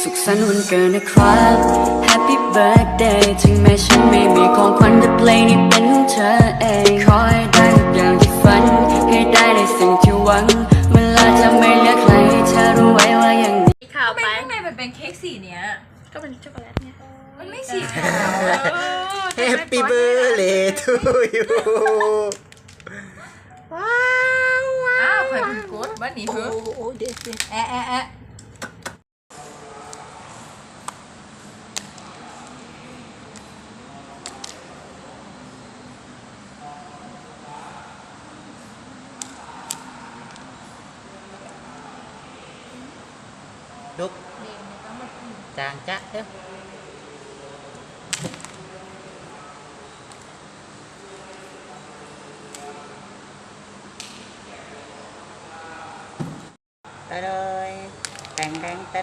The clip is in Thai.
สุขสันต์วันเกิดนะครับ Happy Birthday ถึงแม้ฉันไม่มีของขวัญแต่เพลงนี้เป็นของเธอเองขอให้ได้ทุกอย่างที่ฝันให้ได้ในสิ่งที่หวังเวลาจะไม่เหลือใครให้เธอรู้ไว้ว่าอย่างนี้ข่าวไปข้างในมันเป็นเค้กสีเนี้ยก็เป็นช็อกโกแลตไงมันไม่สีขาว Happy birthday to you ว้าวอ้าวใครเป็นกู๊ดบ้านนี้เพื่อโอ้เด็ดแอะแอะแอะดุกจางจ๊ะเด้อไปเลยแต่งแต่งแต่